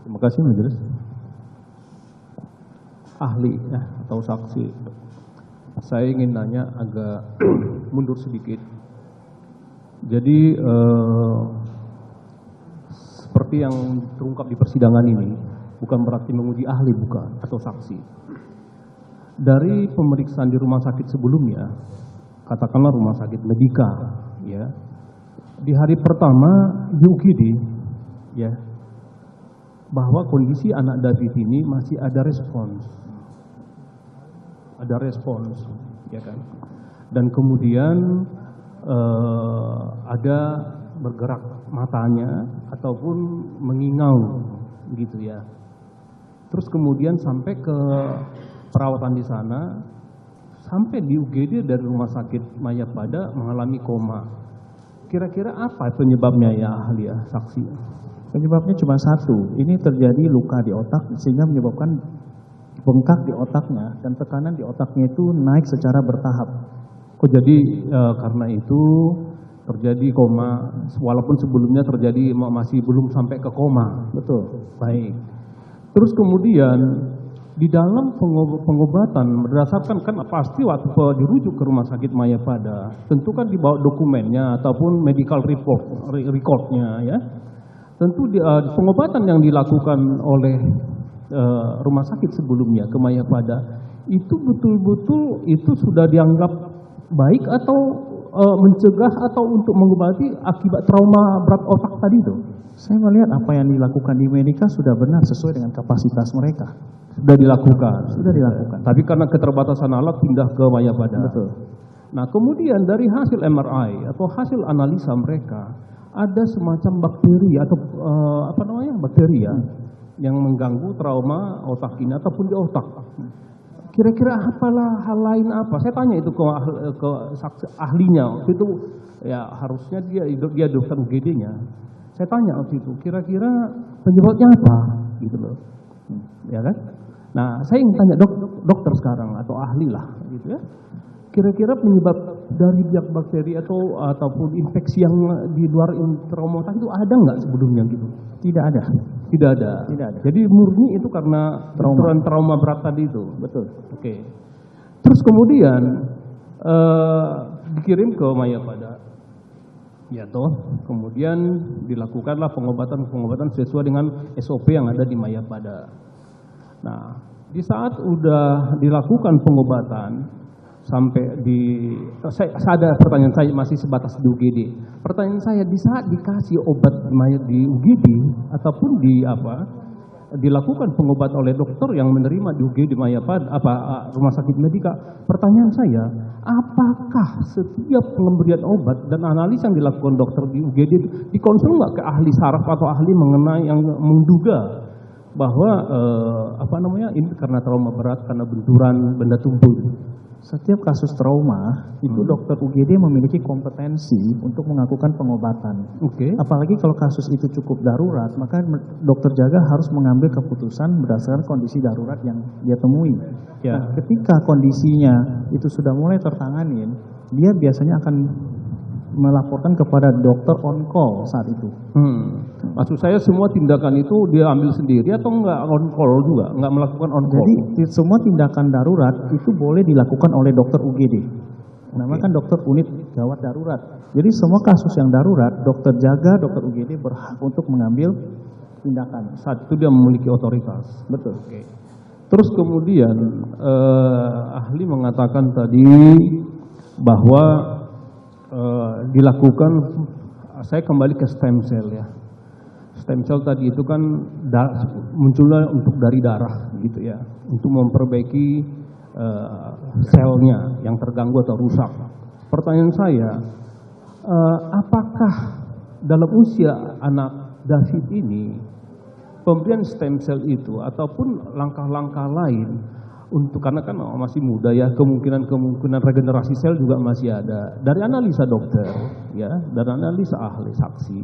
Terima kasih majelis. Ahli atau saksi, saya ingin nanya agak mundur sedikit. Jadi seperti yang terungkap di persidangan ini, bukan berarti menguji ahli, bukan, atau saksi. Dari pemeriksaan di rumah sakit sebelumnya, katakanlah rumah sakit Medika, ya, di hari pertama di UGD, ya, bahwa kondisi anak David ini masih ada respons, ya kan, dan kemudian ada bergerak matanya ataupun mengingau, gitu ya. Terus kemudian sampai ke perawatan di sana, sampai di UGD dari rumah sakit Mayapada mengalami koma. Kira-kira apa penyebabnya ya ahli, ya, saksi? Penyebabnya cuma satu, ini terjadi luka di otak sehingga menyebabkan bengkak di otaknya dan tekanan di otaknya itu naik secara bertahap. Oh, jadi karena itu terjadi koma, walaupun sebelumnya terjadi masih belum sampai ke koma. Betul. Baik. Terus kemudian di dalam pengobatan berdasarkan, kan pasti waktu dirujuk ke rumah sakit Mayapada tentu kan dibawa dokumennya ataupun medical recordnya, ya. Tentu pengobatan yang dilakukan oleh rumah sakit sebelumnya ke Mayapada itu betul-betul itu sudah dianggap baik atau mencegah atau untuk mengobati akibat trauma berat otak tadi itu? Saya melihat apa yang dilakukan di Medika sudah benar sesuai dengan kapasitas mereka. Sudah dilakukan. Sudah dilakukan. Tapi karena keterbatasan alat pindah ke Mayapada. Betul. Nah, kemudian dari hasil MRI atau hasil analisa mereka ada semacam bakteri atau bakteri ya, yang mengganggu trauma otak ini ataupun di otak. Kira-kira apalah hal lain apa? Saya tanya itu ke saksi ahlinya waktu itu, ya harusnya dia dokter UGD-nya. Saya tanya waktu itu, kira-kira penyebabnya apa, gitu loh, ya kan? Nah, saya ingin tanya dokter sekarang atau ahli lah, gitu ya. Kira-kira penyebab dari biak bakteri ataupun infeksi yang di luar trauma otak itu ada nggak sebelumnya gitu? Tidak ada. Tidak ada. Tidak ada. Jadi murni itu karena trauma berat tadi itu. Betul. Oke. Terus kemudian dikirim ke Mayapada. Ya toh, kemudian dilakukanlah pengobatan sesuai dengan SOP yang ada di Mayapada. Nah, di saat udah dilakukan pengobatan sampai saya ada pertanyaan saya masih sebatas di UGD. Pertanyaan saya, di saat dikasih obat di UGD ataupun dilakukan pengobatan oleh dokter yang menerima di UGD Mayapada rumah sakit Medika, pertanyaan saya, apakah setiap pemberian obat dan analisa yang dilakukan dokter di UGD dikonsul nggak ke ahli saraf atau ahli mengenai yang menduga bahwa ini karena trauma berat, karena benturan benda tumpul? Setiap kasus trauma itu dokter UGD memiliki kompetensi untuk melakukan pengobatan. Oke. Apalagi kalau kasus itu cukup darurat, maka dokter jaga harus mengambil keputusan berdasarkan kondisi darurat yang dia temui. Ya. Nah, ketika kondisinya itu sudah mulai tertanganin, dia biasanya akan melaporkan kepada dokter on call saat itu. Maksud saya semua tindakan itu dia ambil sendiri atau enggak on call juga, enggak melakukan on call? Jadi semua tindakan darurat itu boleh dilakukan oleh dokter UGD. Namakan dokter unit gawat darurat. Jadi semua kasus yang darurat, dokter jaga, dokter UGD berhak untuk mengambil tindakan. Saat itu dia memiliki otoritas. Betul. Oke. Terus kemudian ahli mengatakan tadi bahwa dilakukan, saya kembali ke stem cell ya. Stem cell tadi itu kan munculnya untuk dari darah gitu ya, untuk memperbaiki selnya yang terganggu atau rusak. Pertanyaan saya, apakah dalam usia anak David ini pemberian stem cell itu ataupun langkah-langkah lain untuk, karena kan masih muda ya, kemungkinan regenerasi sel juga masih ada. Dari analisa dokter ya, dari analisa ahli saksi,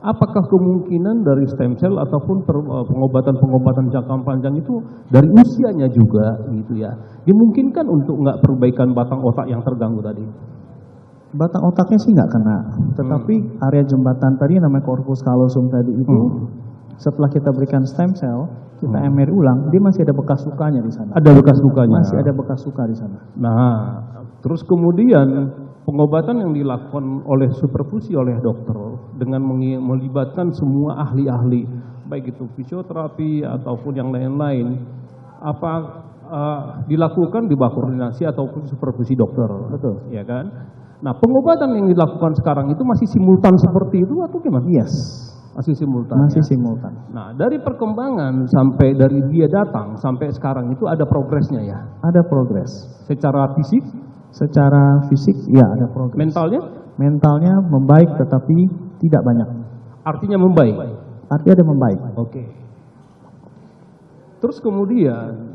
apakah kemungkinan dari stem cell ataupun pengobatan jangka panjang itu dari usianya juga gitu ya, dimungkinkan untuk nggak perbaikan batang otak yang terganggu tadi? Batang otaknya sih nggak kena, tetapi area jembatan tadi namanya corpus callosum tadi itu setelah kita berikan stem cell, kita MRI ulang, dia masih ada bekas lukanya di sana. Ada bekas lukanya. Masih ada bekas luka di sana. Nah, terus kemudian pengobatan yang dilakukan oleh superfusi oleh dokter dengan melibatkan semua ahli-ahli, baik itu fisioterapi ataupun yang lain-lain, dilakukan di bawah koordinasi ataupun supervisi dokter. Betul. Ya kan? Nah, pengobatan yang dilakukan sekarang itu masih simultan seperti itu atau gimana? Yes. Masih simultan. Masih ya? simultan. Nah, dari perkembangan sampai dari dia datang sampai sekarang itu ada progresnya ya? Ada progres. Secara fisik? Secara fisik, ya ada progres. Mentalnya? Mentalnya membaik tetapi tidak banyak. Artinya membaik? Artinya ada membaik. Oke. Terus kemudian,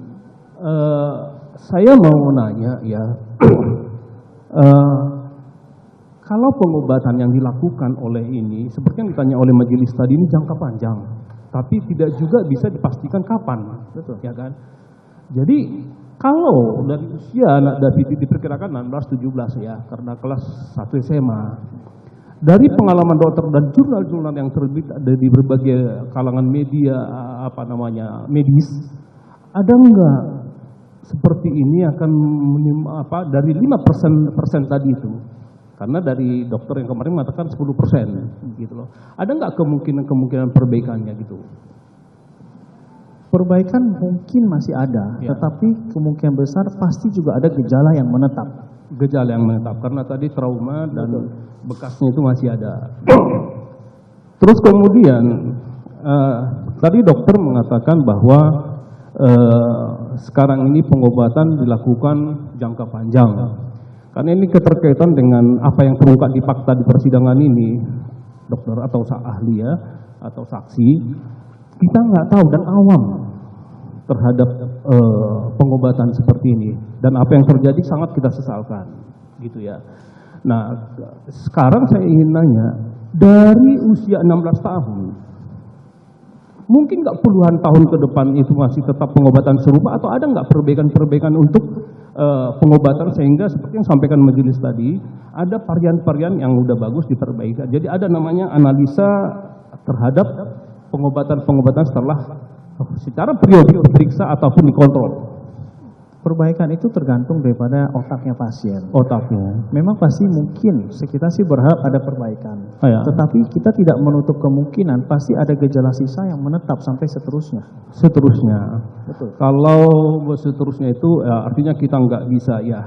saya mau nanya ya, kalau pengobatan yang dilakukan oleh ini, seperti yang ditanya oleh majelis tadi, ini jangka panjang, tapi tidak juga bisa dipastikan kapan, Betul. ya kan? Jadi kalau dari usia anak David diperkirakan 16-17 ya, karena kelas 1 SMA. Dari pengalaman dokter dan jurnal-jurnal yang terbit dari berbagai kalangan media, medis, ada enggak seperti ini akan dari 5% tadi itu? Karena dari dokter yang kemarin mengatakan 10% gitu loh. Ada enggak kemungkinan perbaikannya gitu? Perbaikan mungkin masih ada, Ya. tetapi kemungkinan besar pasti juga ada gejala yang menetap. Gejala yang menetap karena tadi trauma dan bekasnya itu masih ada. Terus kemudian tadi dokter mengatakan bahwa sekarang ini pengobatan dilakukan jangka panjang. Karena ini keterkaitan dengan apa yang terungkap di fakta di persidangan ini, dokter atau ahli ya, atau saksi, kita nggak tahu dan awam terhadap pengobatan seperti ini. Dan apa yang terjadi sangat kita sesalkan, gitu ya. Nah, sekarang saya ingin nanya, dari usia 16 tahun, mungkin nggak puluhan tahun ke depan itu masih tetap pengobatan serupa atau ada nggak perbaikan-perbaikan untuk pengobatan sehingga seperti yang sampaikan majelis tadi, ada varian-varian yang udah bagus diperbaiki. Jadi ada namanya analisa terhadap pengobatan-pengobatan setelah secara periodik diperiksa ataupun dikontrol. Perbaikan itu tergantung daripada otaknya pasien. Otaknya. Memang pasti mungkin, kita sih berharap ada perbaikan. Ya. Tetapi kita tidak menutup kemungkinan pasti ada gejala sisa yang menetap sampai seterusnya. Seterusnya. Betul. Kalau seterusnya itu artinya kita nggak bisa ya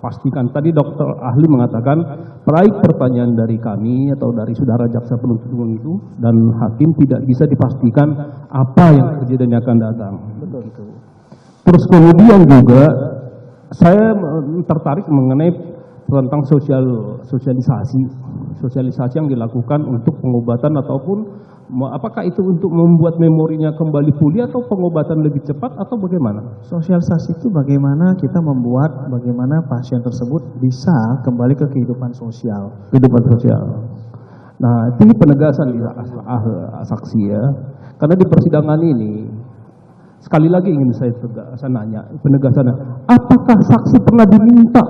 pastikan. Tadi dokter ahli mengatakan peraih pertanyaan dari kami atau dari saudara jaksa penuntut umum itu dan hakim tidak bisa dipastikan apa yang kejadiannya akan datang. Betul. Gitu. Terus kemudian juga saya tertarik mengenai tentang sosialisasi yang dilakukan untuk pengobatan ataupun apakah itu untuk membuat memorinya kembali pulih atau pengobatan lebih cepat atau bagaimana? Sosialisasi itu bagaimana kita membuat bagaimana pasien tersebut bisa kembali ke kehidupan sosial. Kehidupan sosial. Nah, ini penegasan saksi ya. Karena di persidangan ini sekali lagi ingin saya nanya penegasannya, apakah saksi pernah diminta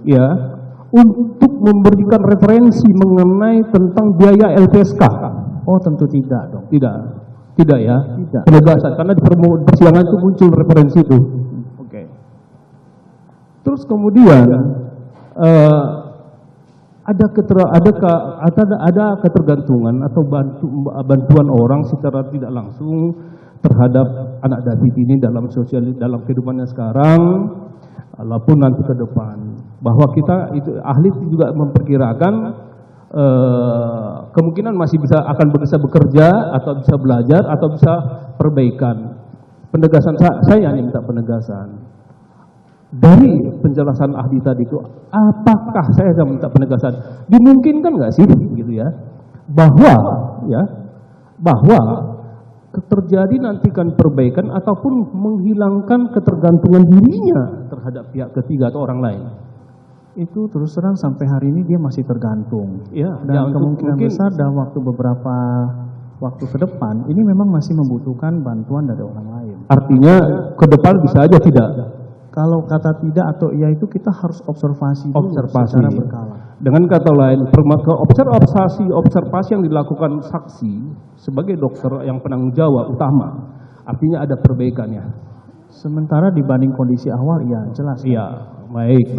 ya untuk memberikan referensi mengenai tentang biaya LPSK? Oh, tentu tidak dong. Tidak ya. Tidak. Penegasan karena di persidangan itu muncul referensi itu. Oke. Terus kemudian ada ketergantungan atau bantuan orang secara tidak langsung terhadap anak David ini dalam kehidupannya sekarang walaupun nanti ke depan, bahwa kita itu ahli juga memperkirakan kemungkinan masih akan bisa bekerja atau bisa belajar atau bisa perbaikan. Penegasan saya hanya minta penegasan dari penjelasan ahli tadi itu, apakah saya minta penegasan dimungkinkan nggak sih gitu ya bahwa terjadi nantikan perbaikan ataupun menghilangkan ketergantungan dirinya terhadap pihak ketiga atau orang lain. Itu terus terang sampai hari ini dia masih tergantung. Ya, Dan kemungkinan besar dalam beberapa waktu ke depan ini memang masih membutuhkan bantuan dari orang lain. Artinya ke depan bisa aja tidak. Kalau kata tidak atau iya itu kita harus observasi dulu secara berkala. Dengan kata lain, observasi yang dilakukan saksi sebagai dokter yang penanggung jawab utama, artinya ada perbaikannya. Sementara dibanding kondisi awal, ya jelas. Iya, baik.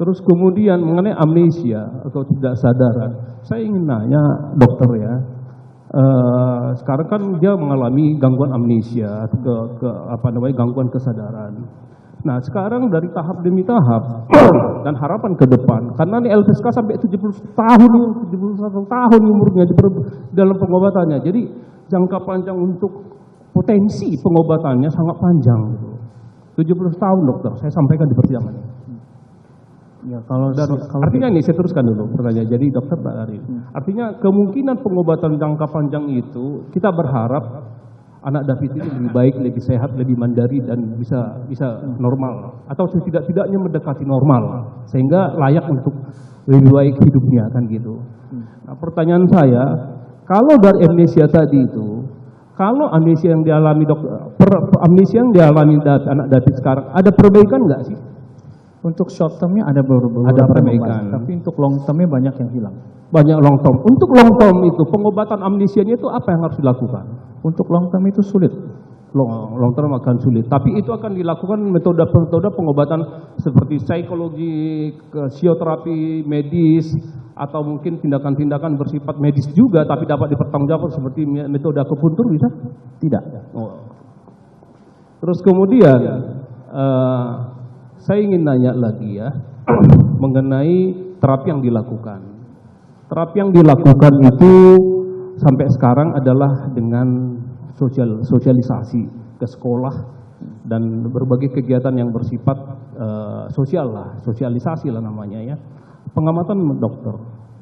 Terus kemudian mengenai amnesia atau tidak sadaran, saya ingin nanya dokter ya, sekarang kan dia mengalami gangguan amnesia atau gangguan kesadaran. Nah sekarang dari tahap demi tahap dan harapan ke depan, karena ini LPSK sampai 70 tahun, 71 tahun umurnya dalam pengobatannya, jadi jangka panjang untuk potensi pengobatannya sangat panjang. 70 tahun dokter, saya sampaikan di persidangan. Ya, kalau artinya ini saya teruskan dulu pertanyaan. Jadi dokter Pak Ari, artinya kemungkinan pengobatan jangka panjang itu kita berharap anak David ini lebih baik, lebih sehat, lebih mandiri dan bisa normal atau setidak-tidaknya mendekati normal sehingga layak untuk lebih baik hidupnya kan gitu. Nah, pertanyaan saya, kalau dari amnesia tadi itu, kalau amnesia yang dialami amnesia yang dialami anak David sekarang ada perbaikan nggak sih? Untuk short termnya ada beberapa perbaikan, tapi untuk long termnya banyak yang hilang. Banyak long term. Untuk long term itu pengobatan amnesianya itu apa yang harus dilakukan? Untuk long term itu sulit. Long term akan sulit. Tapi itu akan dilakukan metode pengobatan seperti psikologi, psikoterapi medis, atau mungkin tindakan-tindakan bersifat medis juga, tapi dapat dipertanggungjawabkan seperti metode akupuntur bisa? Tidak. Terus kemudian saya ingin nanya lagi ya mengenai terapi yang dilakukan. Terapi yang dilakukan itu sampai sekarang adalah dengan sosialisasi ke sekolah dan berbagai kegiatan yang bersifat sosialisasi lah namanya ya. Pengamatan dokter,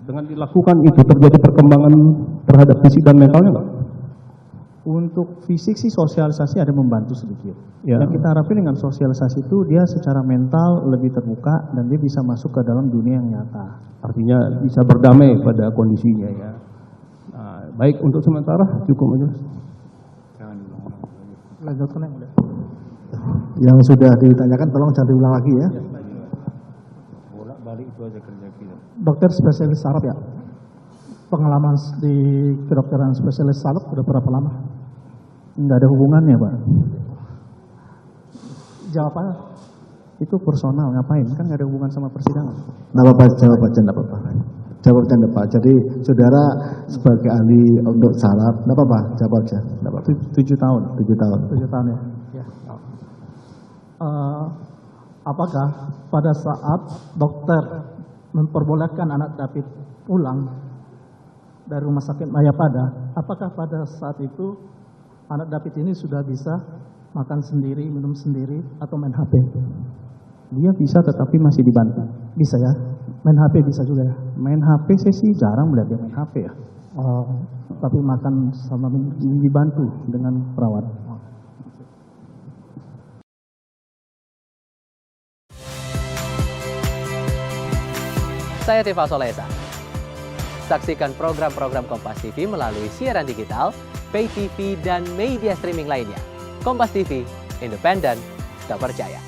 dengan dilakukan itu terjadi perkembangan terhadap fisik dan mentalnya enggak? Untuk fisik sih sosialisasi ada membantu sedikit. Ya. Yang kita harapin dengan sosialisasi itu dia secara mental lebih terbuka dan dia bisa masuk ke dalam dunia yang nyata. Artinya bisa berdamai pada kondisinya ya. Nah, baik untuk sementara cukup aja. Lanjutkan yang udah. Yang sudah ditanyakan tolong jangan diulang lagi ya. Bolak-balik itu aja kerja kita. Dokter spesialis saraf ya. Pengalaman di kedokteran spesialis saraf sudah berapa lama? Enggak ada hubungannya, Pak. Jawabannya? Itu personal, ngapain? Kan nggak ada hubungan sama persidangan. Nah, Bapak jawab aja, enggak apa-apa. Jawab aja, Pak. Jadi saudara sebagai ahli untuk saraf, enggak apa-apa, jawab aja. 7 tahun. 7 tahun. 7 tahun ya. Ya. Apakah pada saat dokter memperbolehkan anak David pulang dari rumah sakit Mayapada, apakah pada saat itu anak David ini sudah bisa makan sendiri, minum sendiri, atau main HP? Dia bisa tetapi masih dibantu. Bisa ya? Main HP bisa juga ya? Main HP saya sih jarang melihat dia main HP ya. Tapi makan sama dibantu dengan perawat. Saya Tifa Solesa. Saksikan program-program Kompas TV melalui siaran digital, pay TV, dan media streaming lainnya. Kompas TV, independen, terpercaya.